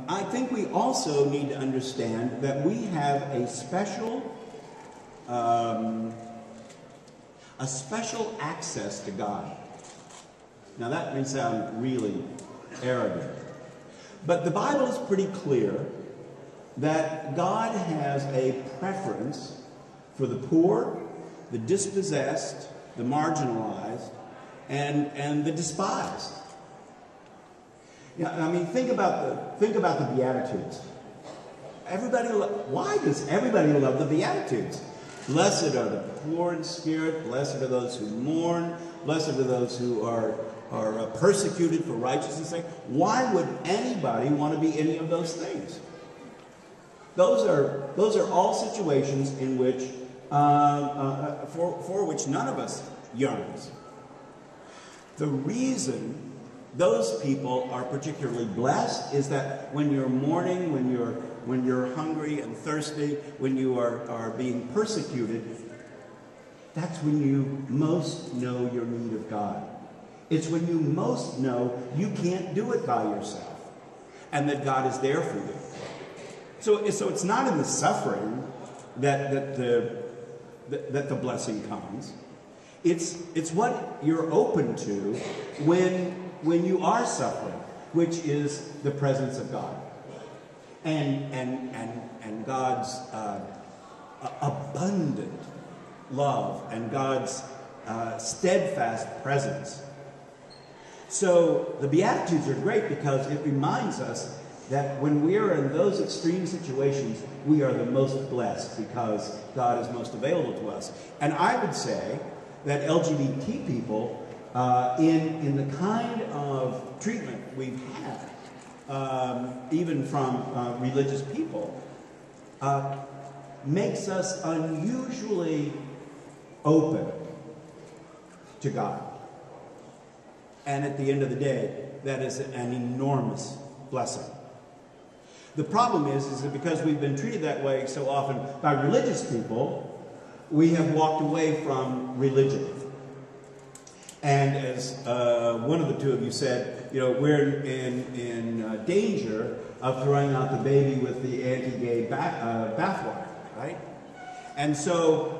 I think we also need to understand that we have a special access to God. Now that may sound really arrogant, but the Bible is pretty clear that God has a preference for the poor, the dispossessed, the marginalized, and the despised. Yeah, I mean, think about the Beatitudes. Why does everybody love the Beatitudes? Blessed are the poor in spirit. Blessed are those who mourn. Blessed are those who are persecuted for righteousness' sake. Why would anybody want to be any of those things? Those are all situations in which for which none of us yearns. The reason those people are particularly blessed is that when you're mourning, when you're hungry and thirsty, when you are being persecuted, that's when you most know your need of God. It's when you most know you can't do it by yourself, and that God is there for you. So it's not in the suffering that the blessing comes. It's what you're open to when you are suffering, which is the presence of God and God's abundant love and God's steadfast presence. So the Beatitudes are great because it reminds us that when we are in those extreme situations, we are the most blessed because God is most available to us. And I would say that LGBT people, in the kind of treatment we've had, even from religious people, makes us unusually open to God. And at the end of the day, that is an enormous blessing. The problem is that because we've been treated that way so often by religious people, we have walked away from religion. And as one of the two of you said, we're in danger of throwing out the baby with the anti-gay bathwater, right? And so,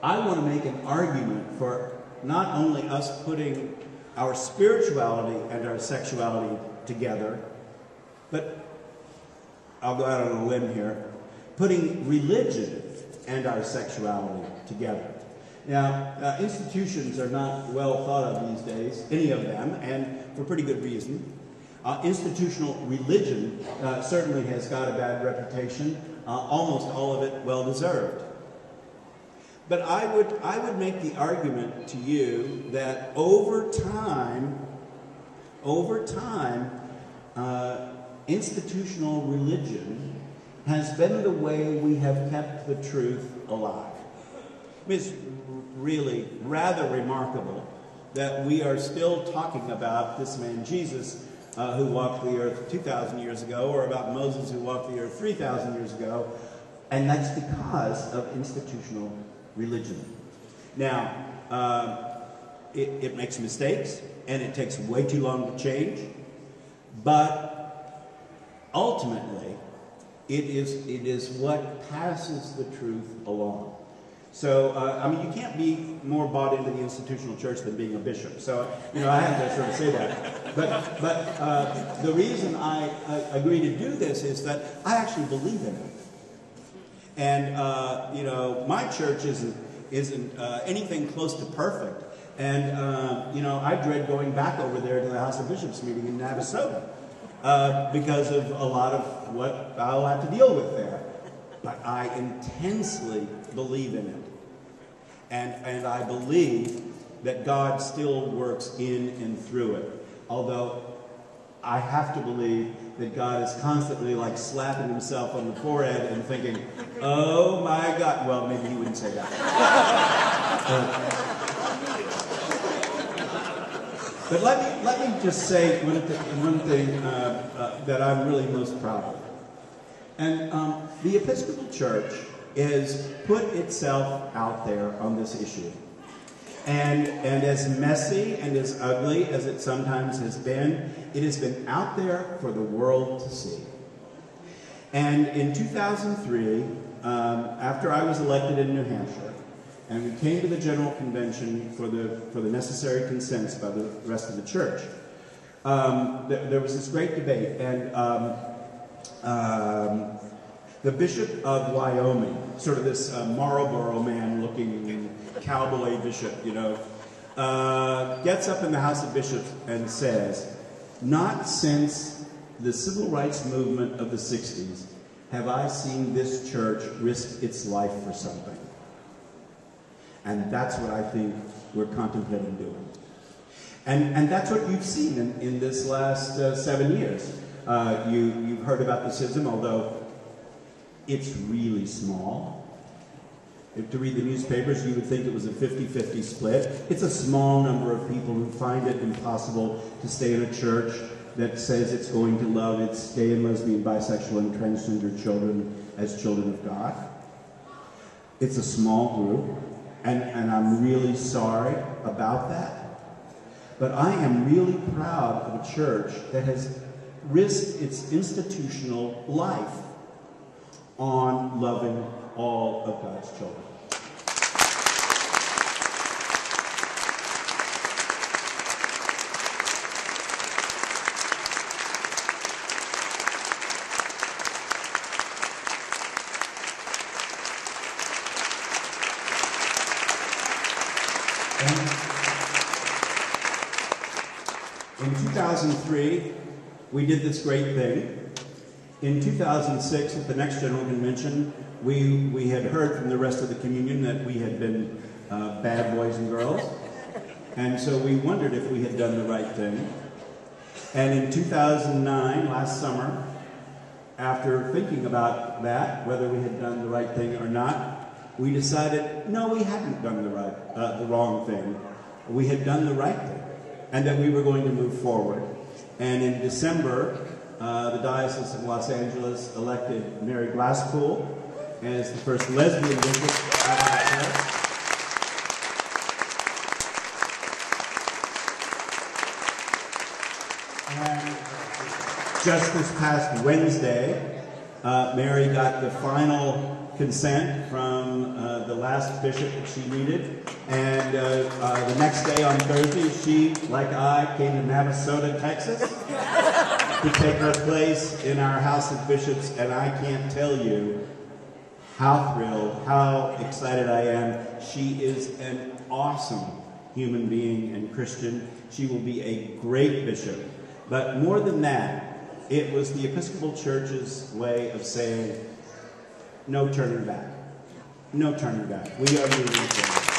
I want to make an argument for not only us putting our spirituality and our sexuality together, but I'll go out on a limb here, putting religion and our sexuality together. Now, institutions are not well thought of these days, any of them, and for pretty good reason. Institutional religion certainly has got a bad reputation, almost all of it well-deserved. But I would make the argument to you that over time, institutional religion has been the way we have kept the truth alive. It's really rather remarkable that we are still talking about this man Jesus who walked the earth 2,000 years ago, or about Moses who walked the earth 3,000 years ago, and that's because of institutional religion. Now, it makes mistakes, and it takes way too long to change, but ultimately, it is what passes the truth along. So, you can't be more bought into the institutional church than being a bishop. So, I have to sort of say that. But the reason I agree to do this is that I actually believe in it. And, my church isn't anything close to perfect. And, I dread going back over there to the House of Bishops meeting in Navasota because of a lot of what I'll have to deal with there. But I intensely believe in it. And I believe that God still works in and through it. Although I have to believe that God is constantly like slapping himself on the forehead and thinking, oh my God. Well, maybe he wouldn't say that. But let me just say one thing that I'm really most proud of. And the Episcopal Church has put itself out there on this issue. And as messy and as ugly as it sometimes has been, it has been out there for the world to see. And in 2003, after I was elected in New Hampshire, and we came to the General Convention for the necessary consents by the rest of the church, there was this great debate, and the Bishop of Wyoming, sort of this Marlboro man-looking cowboy bishop, gets up in the House of Bishops and says, "Not since the civil rights movement of the 60s have I seen this church risk its life for something." And that's what I think we're contemplating doing. And that's what you've seen in this last 7 years. You've heard about the schism, although it's really small. If to read the newspapers, you would think it was a 50-50 split. It's a small number of people who find it impossible to stay in a church that says it's going to love its gay and lesbian, bisexual, and transgender children as children of God. It's a small group, and I'm really sorry about that. But I am really proud of a church that has risked its institutional life on loving all of God's children. In 2003, we did this great thing. In 2006, at the next General Convention, we had heard from the rest of the communion that we had been bad boys and girls. And so we wondered if we had done the right thing. And in 2009, last summer, after thinking about that, whether we had done the right thing or not, we decided, no, we hadn't done the wrong thing. We had done the right thing, and that we were going to move forward. And in December, the Diocese of Los Angeles elected Mary Glasspool as the first lesbian bishop of our church. And just this past Wednesday, Mary got the final consent from the last bishop that she needed. And the next day on Thursday, she, like I, came to Navasota, Texas, to take her place in our House of Bishops. And I can't tell you how thrilled, how excited I am. She is an awesome human being and Christian. She will be a great bishop. But more than that, it was the Episcopal Church's way of saying, no turning back. No turning back. We are moving forward.